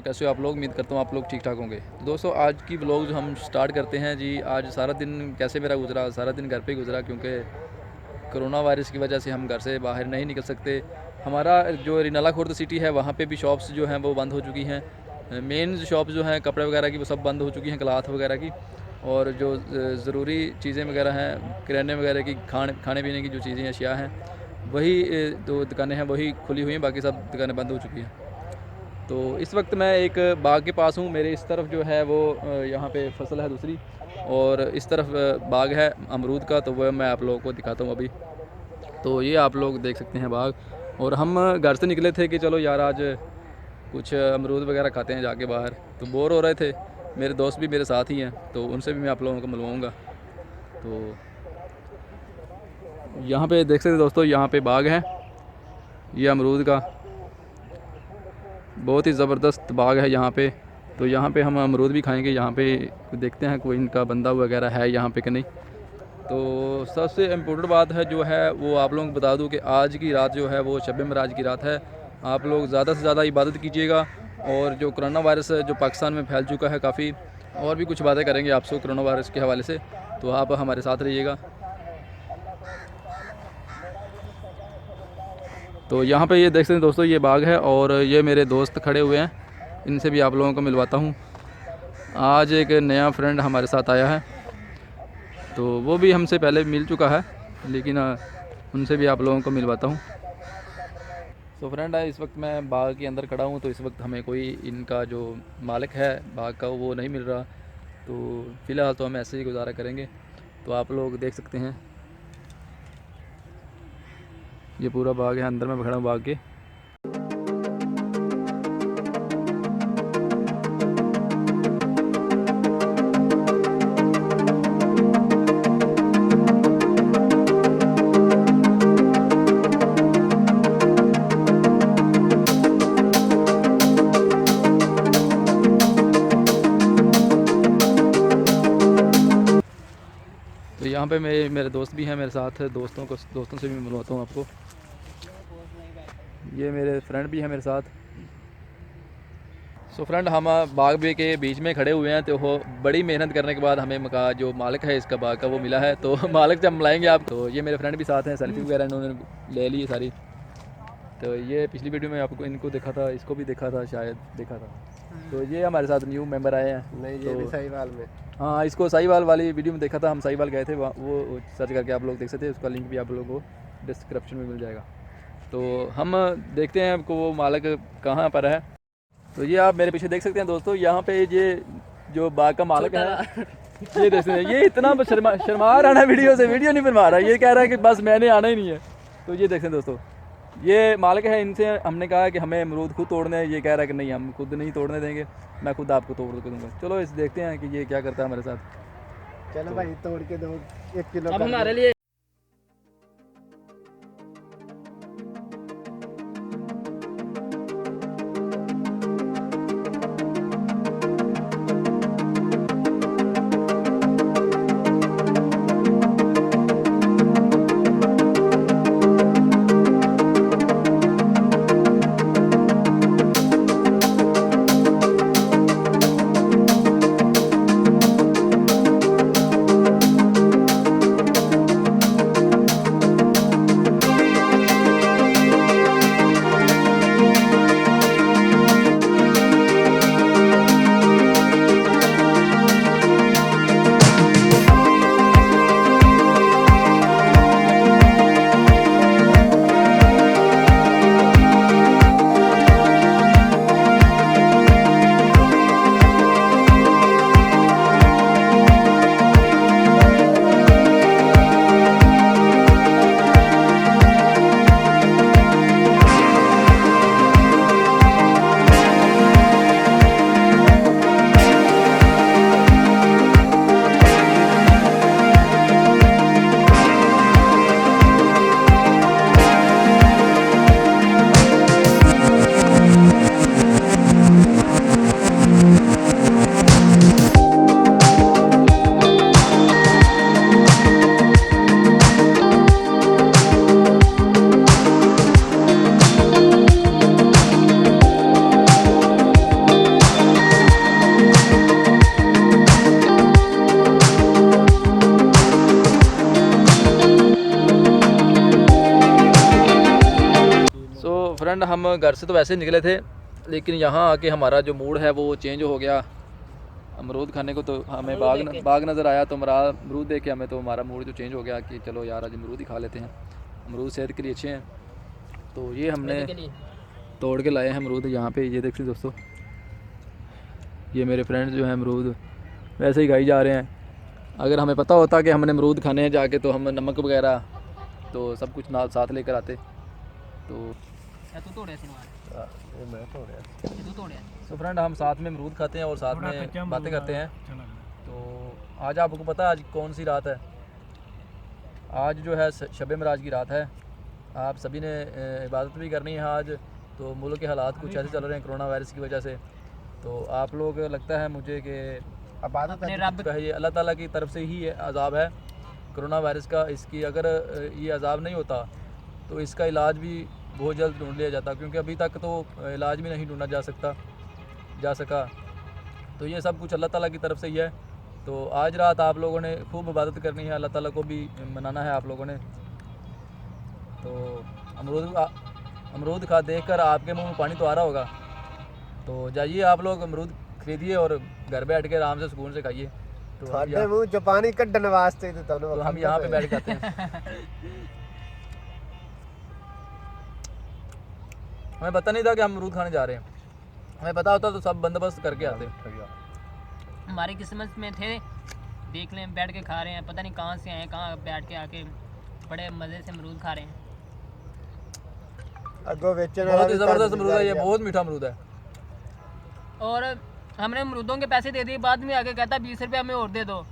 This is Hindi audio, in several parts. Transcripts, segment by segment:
कैसे हो आप लोग? उम्मीद करता हूँ आप लोग ठीक ठाक होंगे। तो दोस्तों आज की व्लॉग जो हम स्टार्ट करते हैं जी। आज सारा दिन कैसे मेरा गुजरा, सारा दिन घर पे ही गुजरा, क्योंकि कोरोना वायरस की वजह से हम घर से बाहर नहीं निकल सकते। हमारा जो रिनाला खुर्द सिटी है वहाँ पे भी शॉप्स जो हैं वो बंद हो चुकी हैं। मेन शॉप जो हैं कपड़े वगैरह की वो सब बंद हो चुकी हैं, क्लॉथ वगैरह की। और जो ज़रूरी चीज़ें वगैरह हैं, किराने वगैरह की, खाने पीने की जो चीज़ें अशिया हैं, वही जो दुकानें हैं वही खुली हुई हैं, बाकी सब दुकानें बंद हो चुकी हैं। तो इस वक्त मैं एक बाग के पास हूँ। मेरे इस तरफ जो है वो यहाँ पे फसल है दूसरी, और इस तरफ बाग है अमरूद का, तो वह मैं आप लोगों को दिखाता हूँ अभी। तो ये आप लोग देख सकते हैं बाग। और हम घर से निकले थे कि चलो यार आज कुछ अमरूद वगैरह खाते हैं जाके बाहर, तो बोर हो रहे थे। मेरे दोस्त भी मेरे साथ ही हैं, तो उनसे भी मैं आप लोगों को मिलवाऊँगा। तो यहाँ पे देख सकते हैं दोस्तों, यहाँ पे बाग है ये अमरूद का, बहुत ही ज़बरदस्त बाग है यहाँ पे। तो यहाँ पे हम अमरूद भी खाएंगे। यहाँ पे देखते हैं कोई इनका बंदा वगैरह है यहाँ पे कि नहीं। तो सबसे इम्पोर्टेंट बात है जो है वो आप लोगों को बता दूँ कि आज की रात जो है वो शब मेराज की रात है। आप लोग ज़्यादा से ज़्यादा इबादत कीजिएगा। और जो कोरोना वायरस जो पाकिस्तान में फैल चुका है काफ़ी, और भी कुछ बातें करेंगे आपसे कोरोना वायरस के हवाले से, तो आप हमारे साथ रहिएगा। तो यहाँ पे ये देख सकते हैं दोस्तों, ये बाग है और ये मेरे दोस्त खड़े हुए हैं, इनसे भी आप लोगों को मिलवाता हूँ। आज एक नया फ्रेंड हमारे साथ आया है, तो वो भी हमसे पहले मिल चुका है, लेकिन उनसे भी आप लोगों को मिलवाता हूँ। तो फ्रेंड है, इस वक्त मैं बाग के अंदर खड़ा हूँ। तो इस वक्त हमें कोई इनका जो मालिक है बाग का वो नहीं मिल रहा, तो फ़िलहाल तो हम ऐसे ही गुजारा करेंगे। तो आप लोग देख सकते हैं ये पूरा बाग है, अंदर में खड़ा हूँ बाग के। तो यहाँ पे मेरे दोस्त भी हैं मेरे साथ, दोस्तों से भी मिलवाता हूँ आपको। ये मेरे फ्रेंड भी हैं मेरे साथ। सो फ्रेंड, हम बाग बे के बीच में खड़े हुए हैं। तो वो बड़ी मेहनत करने के बाद हमें मका जो मालिक है इसका बाग का वो मिला है, तो मालिक से हम मिलाएंगे आप। तो ये मेरे फ्रेंड भी साथ हैं, सेल्फी वगैरह इन्होंने ले ली है सारी। तो ये पिछली वीडियो में आपको इनको देखा था, इसको भी देखा था, शायद देखा था। तो ये हमारे साथ न्यू मेंबर आए हैं। नहीं, ये तो भी साहिवाल में। हाँ, इसको साहिवाल वाली वीडियो में देखा था, हम साहिवाल गए थे, वो सर्च करके आप लोग देख सकते हैं। उसका लिंक भी आप लोगों को डिस्क्रिप्शन में मिल जाएगा। तो हम देखते हैं आपको वो मालिक कहाँ पर है। तो ये आप मेरे पीछे देख सकते हैं दोस्तों, यहाँ पे ये जो बाग का मालिक है, ये देख सकते हैं, ये इतना शर्मा रहा है वीडियो से, वीडियो नहीं बनवा रहा, ये कह रहा है कि बस मैंने आना ही नहीं है। तो ये देखते हैं दोस्तों, ये मालिक है, इनसे हमने कहा कि हमें अमरूद खुद तोड़ने हैं। ये कह रहा है कि नहीं, हम खुद नहीं तोड़ने देंगे, मैं खुद आपको तोड़ के दूँगा। चलो इस देखते हैं कि ये क्या करता है हमारे साथ। चलो भाई, तोड़ के दो 1 किलो अब कर हमारे दो। लिए फ्रेंड हम घर से तो वैसे निकले थे, लेकिन यहाँ आके हमारा जो मूड है वो चेंज हो गया। अमरूद खाने को तो हमें बाग नज़र आया, तो अमरूद देख के हमें तो हमारा मूड जो चेंज हो गया कि चलो यार आज अमरूद ही खा लेते हैं। अमरूद सेहत के लिए अच्छे हैं, तो ये हमने तोड़ के लाए हैं अमरूद। यहाँ पे ये देखिए दोस्तों, ये मेरे फ्रेंड्स जो हैं अमरूद वैसे ही खाई जा रहे हैं। अगर हमें पता होता कि हमने अमरूद खाने हैं जाके, तो हम नमक वगैरह तो सब कुछ नाल साथ लेकर आते। तो तो फ्रेंड हम साथ में अमरूद खाते हैं और साथ में बातें करते हैं। तो आज आपको पता है आज कौन सी रात है? आज जो है शब मराज की रात है। आप सभी ने इबादत भी करनी है आज। तो मुल्क के हालात कुछ ऐसे चल रहे हैं कोरोना वायरस की वजह से, तो आप लोग लगता है मुझे कि इबादत है, ये अल्लाह ताला की तरफ से ही अज़ाब है कोरोना वायरस का। इसकी अगर ये अज़ाब नहीं होता तो इसका इलाज भी बहुत जल्द ढूंढ लिया जाता, क्योंकि अभी तक तो इलाज भी नहीं ढूंढा जा सका। तो ये सब कुछ अल्लाह ताला की तरफ से ही है। तो आज रात आप लोगों ने खूब इबादत करनी है, अल्लाह ताला को भी मनाना है आप लोगों ने। तो अमरूद खा देख कर आपके मुंह में पानी तो आ रहा होगा, तो जाइए आप लोग अमरूद खरीदिए और घर बैठ के आराम से सुकून से खाइए। तो मुंह च पानी कढ़ने वास्ते तो हम यहाँ पे बैठ जाते हैं। हमें पता नहीं था कि हम अमरूद खाने जा रहे हैं, हमें पता होता तो सब बंदोबस्त करके आते। हमारी किस्मत में थे, देख लें बैठ के खा रहे हैं, पता नहीं कहाँ से आए, कहाँ बैठ के आके बड़े मज़े से अमरूद खा रहे हैं। बहुत ही ज़बरदस्त अमरूद है, ये बहुत मीठा अमरूद है। और हमने अमरूदों के पैसे दे दिए, बाद में आके कहता 20 रुपये हमें और दे दो।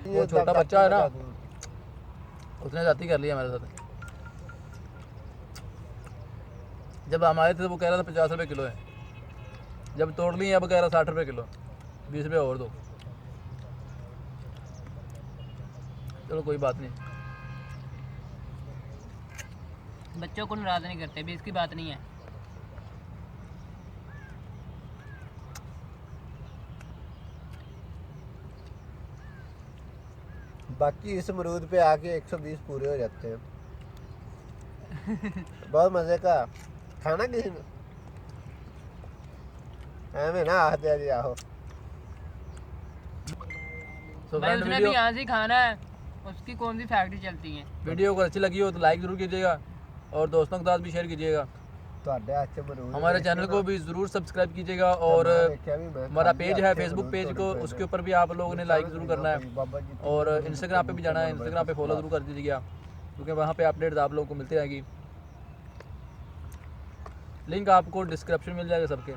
वो छोटा बच्चा है ना, उसने जाती कर लिया हमारे साथ। जब हम आए थे तो वो कह रहा था 50 रुपये किलो है, जब तोड़ लिए अब कह रहा 60 रुपये किलो, 20 रुपये और दो। चलो कोई बात नहीं, बच्चों को नाराज़ नहीं करते भी, इसकी बात नहीं है। बाकी इस अमरूद पे आके 120 पूरे हो जाते हैं। बहुत मजे का खाना किसी ने ऐਵੇਂ ना आते जी आहो। भाई उसने भी यहाँ से खाना है, उसकी कौन सी फैक्ट्री चलती है। वीडियो को अच्छी लगी हो तो लाइक ज़रूर कीजिएगा और दोस्तों के साथ भी शेयर कीजिएगा। हमारे चैनल को भी ज़रूर सब्सक्राइब कीजिएगा और हमारा पेज है फेसबुक पेज को, उसके ऊपर भी आप लोगों ने लाइक ज़रूर करना है और इंस्टाग्राम पे भी जाना है, इंस्टाग्राम पे फॉलो ज़रूर कर दीजिएगा, क्योंकि वहाँ पे अपडेट्स आप लोगों को मिलती रहेगी। लिंक आपको डिस्क्रिप्शन मिल जाएगा सबके।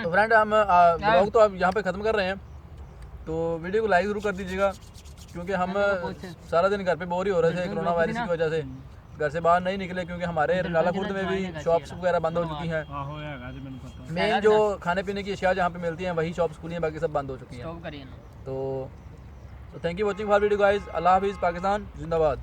तो फ्रेंड हम ब्लॉग तो अब यहाँ पे ख़त्म कर रहे हैं, तो वीडियो को लाइक ज़रूर कर दीजिएगा, क्योंकि हम सारा दिन घर पे बोर ही हो रहे थे कोरोना वायरस की वजह से, घर से बाहर नहीं निकले, क्योंकि हमारे रंगाला खुर्द में भी शॉप्स वगैरह बंद हो चुकी हैं। मेन जो खाने पीने की अशिया जहाँ पे मिलती हैं वही शॉप्स खुली हैं, बाकी सब बंद हो चुकी हैं। तो thank you watching for video guys. अल्लाह हाफिज़, पाकिस्तान जिंदाबाद।